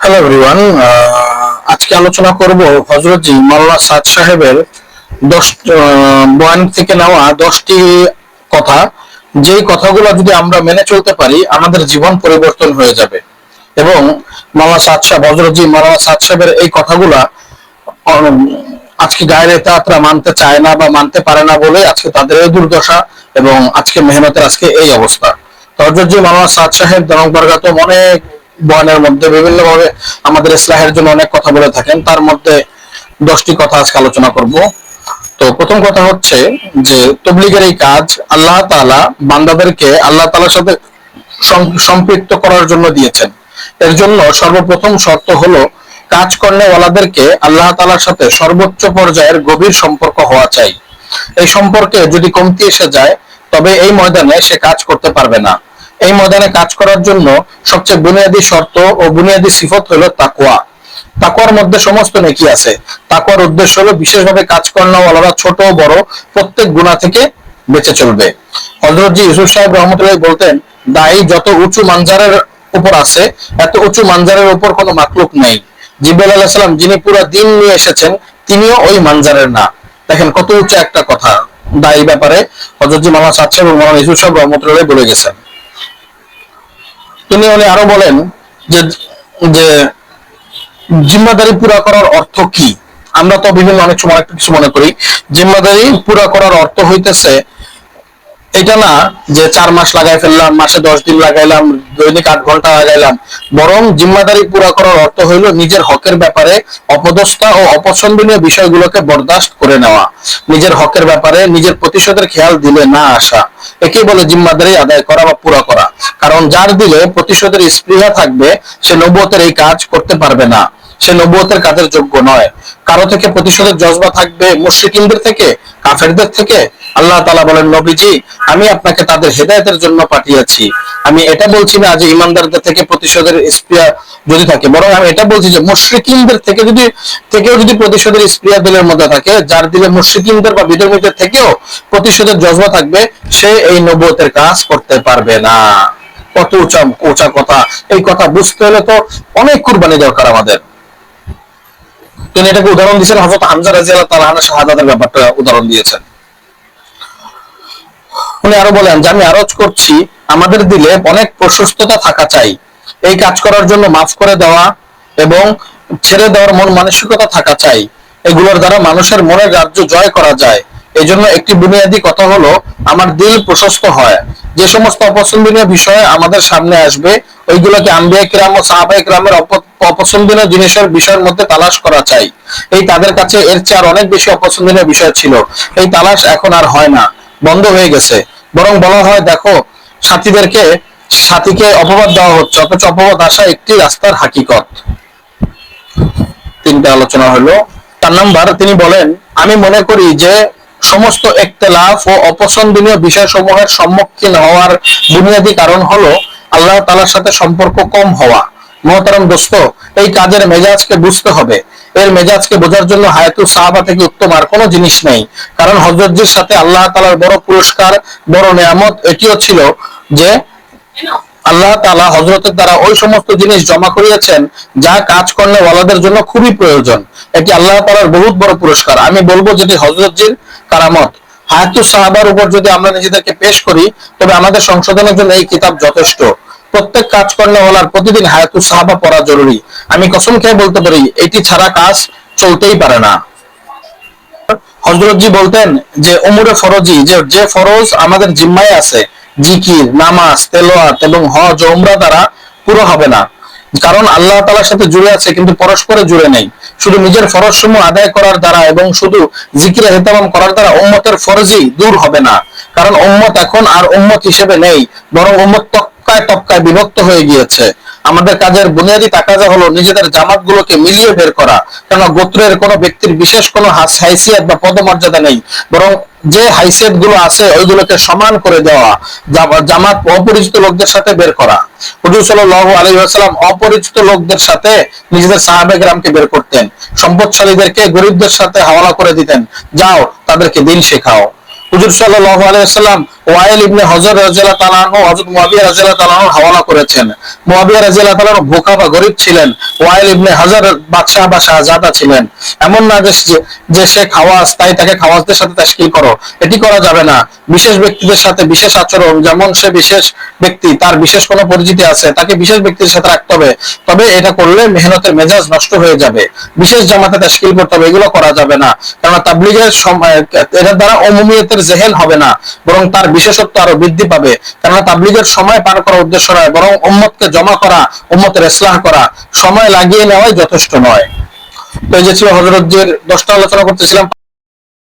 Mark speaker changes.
Speaker 1: Hello everyone, আজকে আলোচনা করব হযরত জি মাওলানা সাদ সাহেবের 10 বয়ান থেকে নেওয়া 10টি কথা, যে কথাগুলো যদি আমরা মেনে চলতে পারি আমাদের জীবন পরিবর্তন হয়ে যাবে। এবং মাওলানা সাদ সাহেব, হযরত জি মাওলানা সাদ সাহেবের এই কথাগুলা আজকে গায়ের এতাতরা মানতে চায় না বা মানতে পারে না বলে আজকে তাদের এই দুর্দশা এবং আজকে মেহনতের আজকে এই অবস্থা। তো হযরত জি মাওলানা সাদ সাহেব দানব বরকাত অনেক বয়ানের মধ্যে বিভিন্ন ভাবে আমাদের ইসলাহের জন্য অনেক কথা বলে থাকেন, তার মধ্যে 10টি কথা আজকে আলোচনা করব। তো প্রথম কথা হচ্ছে যে তবলিগের এই কাজ আল্লাহ তাআলা বান্দাদেরকে আল্লাহ তাআলার সাথে সম্পৃক্ত করার জন্য দিয়েছেন। এর জন্য সর্বপ্রথম শর্ত হলো কাজ কর্নেওয়ালাদেরকে আল্লাহ তাআলার সাথে সর্বোচ্চ পর্যায়ের গভীর সম্পর্ক হওয়া চাই। এই সম্পর্কে যদি কমতি এসে যায় তবে এই ময়দানে সে কাজ করতে পারবে না। এই ময়দানে কাজ করার জন্য সবচেয়ে বুনিয়াদী শর্ত ও বুনিয়াদী সিফত হলো তাকওয়া। তাকওয়ার মধ্যে সমস্ত নেকি আছে। তাকওয়ার উদ্দেশ্য হলো বিশেষভাবে কাজ কর্নেওয়ালারা ছোট বড় প্রত্যেক গুনাহ থেকে বেঁচে চলবে। হযরত জি ইউসুফ সাহেব রহমতুল্লাহ বলতেন, দায়ী যত উঁচু মানজারের উপর আছে এত উঁচু মানজারের উপর কোনো মাখলুক নেই। জিবরাইল আলাইহিস সালাম যিনি পুরো দিন নিয়ে এসেছেন তিনিও ওই মানজারের না। দেখেন কত উঁচু একটা কথা দায়ী ব্যাপারে হযরত জি মাওলানা সাদ সাহেব এবং মাওলানা ইউসুফ সাহেব রহমতুল্লাহ বলে গেছেন। উনি আরো বলেন যে যে জিম্মাদারি পুরা করার অর্থ কি। আমরা তো বিভিন্ন অনেক সময় একটা কিছু মনে করি, জিম্মাদারি পুরা করার অর্থ হইতেছে এটা না যে 4 মাস লাগাই ফেললাম, মাসে 10 দিন লাগাইলাম, দৈনিক 8 ঘন্টা লাগাইলাম। বরং জিম্মাদারি পুরা করার অর্থ হইলো নিজের হকের ব্যাপারে অপদস্থতা ও অপছন্দনীয় বিষয়গুলোকে বরদাস্ত করে নেওয়া, নিজের হকের ব্যাপারে নিজের প্রতিশোধের খেয়াল দিলে না আসা। একেই বলে জিম্মাদারি আদায় করা বা পুরা করা। কারণ যার দিলে প্রতিশোধের স্পৃহা থাকবে সে নবুয়তের এই কাজ করতে পারবে না, সে নবুয়তের কাজের যোগ্য নয়। কারো থেকে প্রতিশোধের জজবা থাকবে, মুশরিকিনদের থেকে, কাফেরদের থেকে। আল্লাহ তাআলা বলেন, নবীজি আমি আপনাকে তাদের হেদায়েতের জন্য পাঠিয়েছি। আমি এটা বলছি না যে ইমানদারদের থেকে প্রতিশোধের স্পৃহা যদি থাকে, বরং আমি এটা বলছি যে মুশরিকিনদের থেকেও যদি প্রতিশোধের স্পৃহা দিলের মধ্যে থাকে, যার দিলে মুশরিকিনদের বা বিধর্মীদের থেকেও প্রতিশোধের জজবা থাকবে, সে এই নবুয়তের কাজ করতে পারবে না। কত উঁচা কথা! এই কথা বুঝতে হলে তো অনেক কুরবানি দরকার আমাদের। তিনি এটাকে উদাহরণ দিয়েছেন হযরত হামজা রাদিয়াল্লাহু তাআলা আনহু শাহাদাতের ব্যাপারটা উদাহরণ দিয়েছেন। উনি আরো বলেন যে আমি আরজ করছি আমাদের দিলে অনেক প্রশস্ততা থাকা চাই। এই কাজ করার জন্য মাফ করে দেওয়া এবং ছেড়ে দেওয়ার মন মানসিকতা থাকা চাই। এগুলোর দ্বারা মানুষের মনের রাজ্য জয় করা যায়। এই জন্য একটি বুনিয়াদী কথা হলো আমার দিল প্রশস্ত হয়। যে সমস্ত অপছন্দনীয় বিষয় আমাদের সামনে আসবে ওইগুলোকে আম্বিয়া কিরাম ও সাহাবায়ে কিরামের অপছন্দনীয় জিনিসের বিষয়ের মধ্যে তালাশ করা চাই। এই তাদের কাছে এর চেয়ে আর অনেক বেশি অপছন্দনীয় বিষয় ছিল। এই তালাশ এখন আর হয় না, বন্ধ হয়ে গেছে। বরং বলা হয় দেখো সাথীকে অপবাদ দেওয়া হচ্ছে, অথচ অপবাদ আসা একটি রাস্তার হাকিকত। 3টা আলোচনা হলো। 4 নাম্বার, তিনি বলেন আমি মনে করি যে সমস্ত ইখতিলাফ ও অপছন্দনীয় বিষয়সমূহের সম্মুখীন হওয়ার বুনিয়াদী কারণ হলো আল্লাহ তাআলার সাথে সম্পর্ক কম হওয়া। মোহতারাম দোস্ত, এই কাজের মেজাজকে বুঝতে হবে। এর মেজাজকে বোঝার জন্য হায়াতুস সাহাবা থেকে উত্তম আর কোনো জিনিস নেই। কারণ হযরতজির সাথে আল্লাহ তাআলার বড় পুরস্কার, বড় নেয়ামত এটিও ছিল যে আল্লাহ তাআলা হযরতের দ্বারা ওই সমস্ত জিনিস জমা করিয়েছেন যা কাজ করলে ওয়ালাদের জন্য খুবই প্রয়োজন। এটি আল্লাহ তাআলার বহুত বড় পুরস্কার। আমি বলবো যেটি হযরতজির কারামত। হায়াতুস সাহাবার উপর যদি আমরা নিজেদেরকে পেশ করি তবে আমাদের সংশোধনের জন্য এই কিতাব যথেষ্ট। প্রত্যেক কাজ করনেওয়ালার প্রতিদিন হায়াতুস সাহাবা পড়া জরুরি। আমি কসম খেয়ে বলতে পারি এটি ছাড়া কাজ চলতেই পারে না। হযরতজি বলতেন যে উমুরে ফরজি, যে ফরজ আমাদের জিম্মায় আছে, জিকির, নামাজ, তেলাওয়াত এবং হজ ও উমরা দ্বারা পুরো হবে না। কারণ আল্লাহ তাআলার সাথে জুড়ে আছে কিন্তু পরস্পরে জুড়ে নেই। শুধু নিজের ফরজসমূহ আদায় করার দ্বারা এবং শুধু জিকিরে ইহতিমাম করার দ্বারা উম্মতের ফরজি দূর হবে না। কারণ উম্মত এখন আর উম্মত হিসেবে নেই, বরং উম্মত তক্কায় তক্কায় বিভক্ত হয়ে গিয়েছে। আমাদের কাজের বুনিয়াদী তাকাজা হলো নিজেদের জামাতগুলোকে মিলিয়ে বের করা। কেন গোত্রের কোনো ব্যক্তির বিশেষ কোনো হাইসিয়ত বা পদমর্যাদা নেই, বরং যে হাইসিয়ত গুলো আছে ওইগুলোকে সমান করে দেওয়া। জামাত অপরিচিত লোকদের সাথে বের করা। হুজুর সাল্লাল্লাহু আলাইহি ওয়াসাল্লাম অপরিচিত লোকদের সাথে নিজেদের সাহাবায়ে কেরামকে বের করতেন। সম্পদশালীদেরকে গরিবদের সাথে হাওয়ালা করে দিতেন, যাও তাদেরকে দিন শেখাও। হুজুর সাল্লাল্লাহু আলাইহি ওয়াসাল্লাম ওয়াইল ইবনে হজর রাদিয়াল্লাহু তাআলা আনহু হযরত মুয়াবিয়া রাদিয়াল্লাহু তাআলা আনহু হাওয়ালা করেছেন। মুয়াবিয়া রাদিয়াল্লাহু তাআলা ভোকা বা গরীব ছিলেন, ওয়াইল ইবনে হজর বাদশাহ বা শাহজাদা ছিলেন। এমন না যে সে খাওয়াস তাই তাকে খাওয়াসদের সাথে তাশকিল করো, এটি করা যাবে না। বিশেষ ব্যক্তিদের সাথে বিশেষ আচরণ, যেমন সে বিশেষ ব্যক্তি, তার বিশেষ কোনো পরিচিতি আছে, তাকে বিশেষ ব্যক্তির সাথে রাখতে হবে। তবে এটা করলে মেহনতের মেজাজ নষ্ট হয়ে যাবে। বিশেষ জামাতে তাশকিল করতে হবে, এগুলো করা যাবে না। কারণ তাবলীগের সময় এটার দ্বারা অমুমিয়তের জেহেল হবে না, বরং তার বিশেষত্ব আরো বৃদ্ধি পাবে। কারণ তাবলীগের সময় পার করার উদ্দেশ্য নয়, বরং উম্মতকে জমা করা, উম্মতের ইসলাহ করা, সময় লাগিয়ে নেওয়াই যথেষ্ট নয়। তো এই যে ছিল হযরত জির 10টা আলোচনা করতেছিলাম।